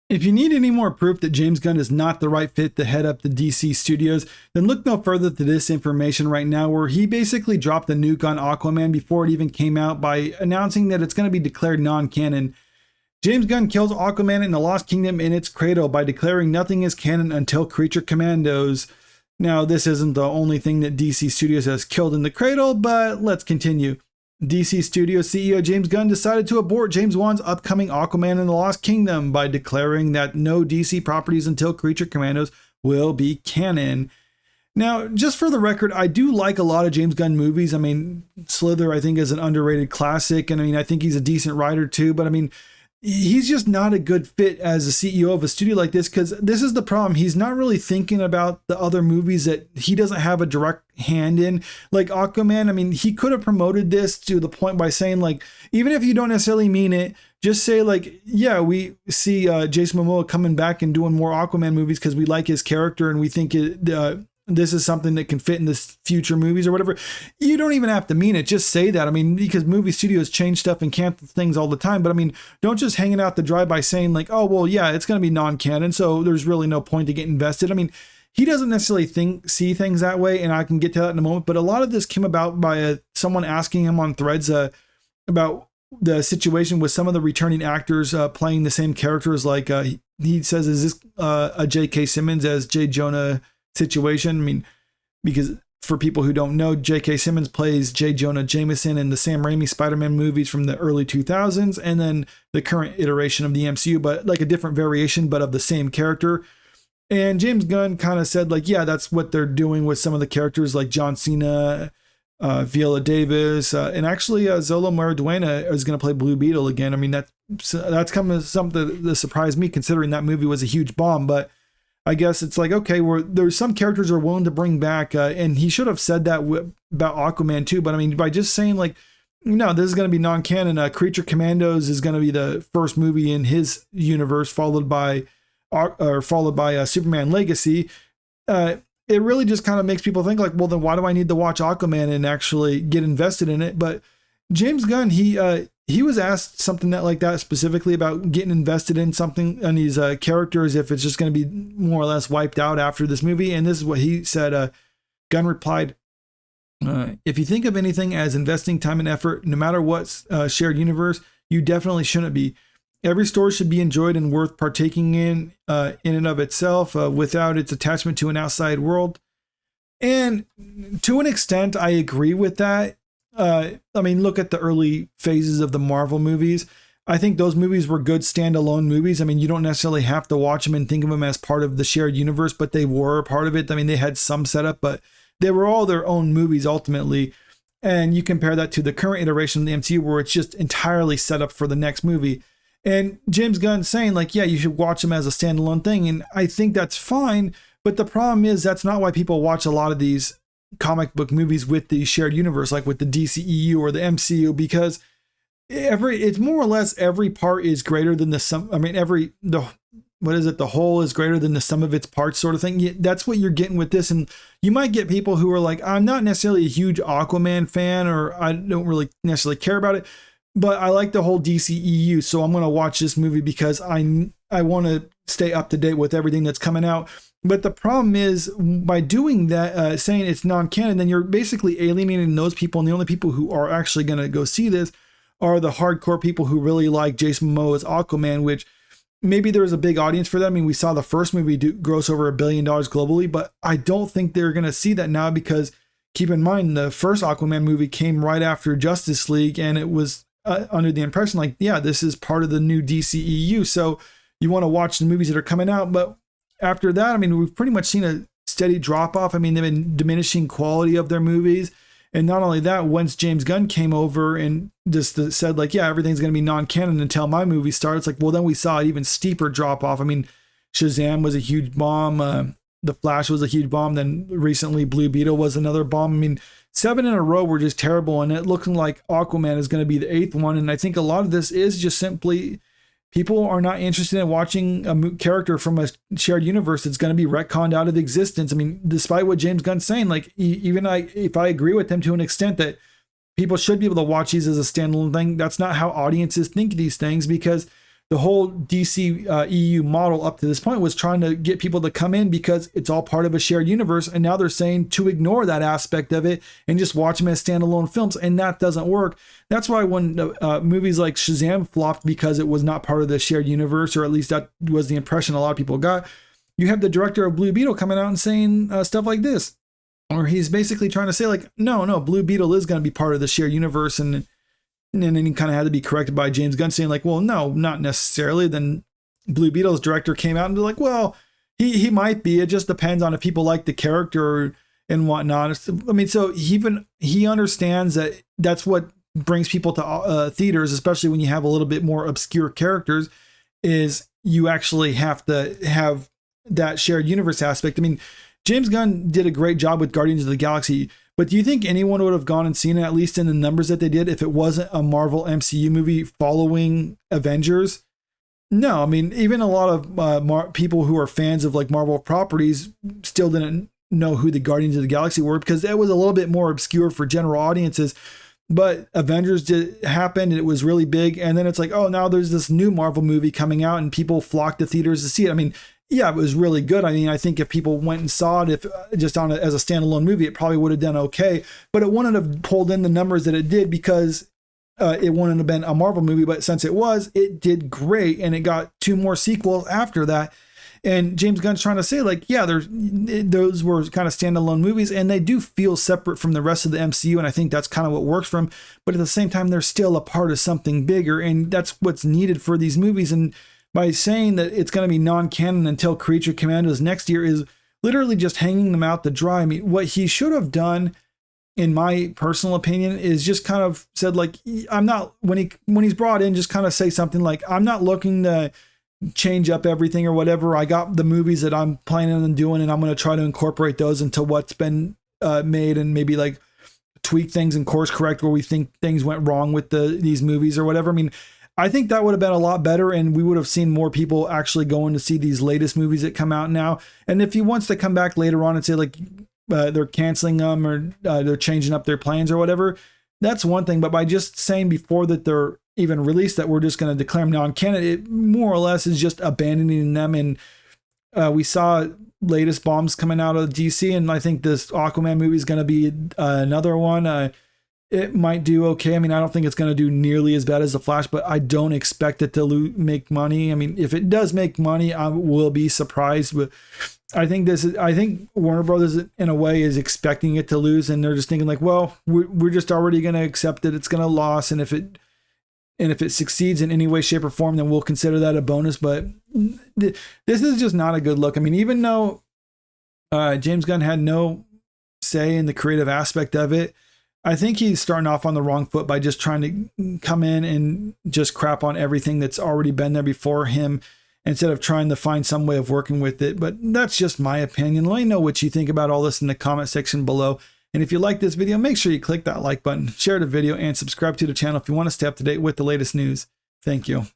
If you need any more proof that James Gunn is not the right fit to head up the DC studios, then look no further to this information right now, where he basically dropped the nuke on Aquaman before it even came out by announcing that it's going to be declared non-canon. James Gunn kills Aquaman in the Lost Kingdom in its cradle by declaring nothing is canon until Creature Commandos. Now, this isn't the only thing that DC Studios has killed in the cradle, but let's continue. DC Studios CEO James Gunn decided to abort James Wan's upcoming Aquaman in the Lost Kingdom by declaring that no DC properties until Creature Commandos will be canon. Now, just for the record, I do like a lot of James Gunn movies. I mean, Slither, I think, is an underrated classic, and I mean, I think he's a decent writer too, but I mean, he's just not a good fit as a CEO of a studio like this, because this is the problem. He's not really thinking about the other movies that he doesn't have a direct hand in. Like Aquaman, I mean, he could have promoted this to the point by saying, like, even if you don't necessarily mean it, just say like, yeah, we see Jason Momoa coming back and doing more Aquaman movies because we like his character and we think this is something that can fit in this future movies or whatever. You don't even have to mean it. Just say that. I mean, because movie studios change stuff and cancel things all the time. But I mean, don't just hang it out to dry by saying like, oh, well, yeah, it's going to be non-canon, so there's really no point to get invested. I mean, he doesn't necessarily see things that way, and I can get to that in a moment. But a lot of this came about by someone asking him on Threads about the situation with some of the returning actors playing the same characters. Like he says, is this a J.K. Simmons as J. Jonah situation? I mean, because for people who don't know, J.K. Simmons plays J. Jonah Jameson in the Sam Raimi Spider-Man movies from the early 2000s, and then the current iteration of the MCU, but like a different variation, but of the same character. And James Gunn kind of said like, yeah, that's what they're doing with some of the characters like John Cena, Viola Davis, and actually Zola Maraduena is going to play Blue Beetle again. I mean, that's come as something that surprised me, considering that movie was a huge bomb. But I guess it's like, okay, there's some characters are willing to bring back, and he should have said that about Aquaman too. But I mean, by just saying like, no, this is going to be non-canon. Creature Commandos is going to be the first movie in his universe, followed by Superman Legacy. It really just kind of makes people think like, well, then why do I need to watch Aquaman and actually get invested in it? But James Gunn, he was asked something like that specifically about getting invested in something on these characters if it's just going to be more or less wiped out after this movie. And this is what he said. Gunn replied, if you think of anything as investing time and effort, no matter what shared universe, you definitely shouldn't be. Every story should be enjoyed and worth partaking in and of itself without its attachment to an outside world. And to an extent, I agree with that. I mean, look at the early phases of the Marvel movies. I think those movies were good standalone movies. I mean, you don't necessarily have to watch them and think of them as part of the shared universe, but they were a part of it. I mean, they had some setup, but they were all their own movies ultimately. And you compare that to the current iteration of the MCU where it's just entirely set up for the next movie. And James Gunn saying like, yeah, you should watch them as a standalone thing. And I think that's fine. But the problem is that's not why people watch a lot of these comic book movies with the shared universe, like with the DCEU or the MCU, because it's more or less every part is greater than the sum. I mean, the whole is greater than the sum of its parts sort of thing. That's what you're getting with this. And you might get people who are like, I'm not necessarily a huge Aquaman fan, or I don't really necessarily care about it, but I like the whole DCEU, so I'm going to watch this movie because I want to stay up to date with everything that's coming out. But the problem is, by doing that, saying it's non-canon, then you're basically alienating those people, and the only people who are actually going to go see this are the hardcore people who really like Jason Momoa's Aquaman, which maybe there was a big audience for that. I mean, we saw the first movie gross over $1 billion globally, but I don't think they're going to see that now because, keep in mind, the first Aquaman movie came right after Justice League, and it was under the impression like, yeah, this is part of the new DCEU, so you want to watch the movies that are coming out. But after that, I mean, we've pretty much seen a steady drop off. I mean, they've been diminishing quality of their movies. And not only that, once James Gunn came over and just said like, yeah, everything's going to be non-canon until my movie starts, like, well, then we saw an even steeper drop off. I mean, Shazam was a huge bomb. The Flash was a huge bomb. Then recently Blue Beetle was another bomb. I mean, 7 in a row were just terrible, and it looking like Aquaman is going to be the 8th one. And I think a lot of this is just simply people are not interested in watching a character from a shared universe that's going to be retconned out of existence. I mean, despite what James Gunn's saying, like if I agree with him to an extent that people should be able to watch these as a standalone thing, that's not how audiences think these things, because the whole DCEU model up to this point was trying to get people to come in because it's all part of a shared universe. And now they're saying to ignore that aspect of it and just watch them as standalone films. And that doesn't work. That's why when movies like Shazam flopped because it was not part of the shared universe, or at least that was the impression a lot of people got. You have the director of Blue Beetle coming out and saying stuff like this, or he's basically trying to say like, no, Blue Beetle is going to be part of the shared universe. And then he kind of had to be corrected by James Gunn saying like, well, no, not necessarily. Then Blue Beetle's director came out and be like, well, he might be. It just depends on if people like the character and whatnot. I mean, so he understands that that's what brings people to theaters, especially when you have a little bit more obscure characters, is you actually have to have that shared universe aspect. I mean, James Gunn did a great job with Guardians of the Galaxy. But do you think anyone would have gone and seen it, at least in the numbers that they did, if it wasn't a Marvel MCU movie following Avengers? No, I mean, even a lot of people who are fans of like Marvel properties still didn't know who the Guardians of the Galaxy were because that was a little bit more obscure for general audiences. But Avengers happened and it was really big. And then it's like, oh, now there's this new Marvel movie coming out and people flocked to theaters to see it. I mean, yeah, it was really good. I mean, I think if people went and saw it, if just on as a standalone movie, it probably would have done okay. But it wouldn't have pulled in the numbers that it did because it wouldn't have been a Marvel movie. But since it did great, and it got 2 more sequels after that. And James Gunn's trying to say like, yeah, those were kind of standalone movies, and they do feel separate from the rest of the MCU. And I think that's kind of what works for them. But at the same time, they're still a part of something bigger, and that's what's needed for these movies. And by saying that it's going to be non-canon until Creature Commandos next year is literally just hanging them out to dry. I mean, what he should have done, in my personal opinion, is just kind of said like, I'm not, when he's brought in, just kind of say something like, I'm not looking to change up everything or whatever. I got the movies that I'm planning on doing, and I'm going to try to incorporate those into what's been made, and maybe like tweak things and course correct where we think things went wrong with these movies or whatever. I mean, I think that would have been a lot better, and we would have seen more people actually going to see these latest movies that come out now. And if he wants to come back later on and say like they're canceling them or they're changing up their plans or whatever, that's one thing. But by just saying before that they're even released that we're just going to declare them non-canon, it more or less is just abandoning them. And we saw latest bombs coming out of DC, and I think this Aquaman movie is going to be another one. It might do okay. I mean, I don't think it's going to do nearly as bad as The Flash, but I don't expect it to make money. I mean, if it does make money, I will be surprised. But I think Warner Brothers, in a way, is expecting it to lose, and they're just thinking like, well, we're just already going to accept that it's going to lose, and if it succeeds in any way, shape, or form, then we'll consider that a bonus. But this is just not a good look. I mean, even though James Gunn had no say in the creative aspect of it, I think he's starting off on the wrong foot by just trying to come in and just crap on everything that's already been there before him, instead of trying to find some way of working with it. But that's just my opinion. Let me know what you think about all this in the comment section below. And if you like this video, make sure you click that like button, share the video, and subscribe to the channel if you want to stay up to date with the latest news. Thank you.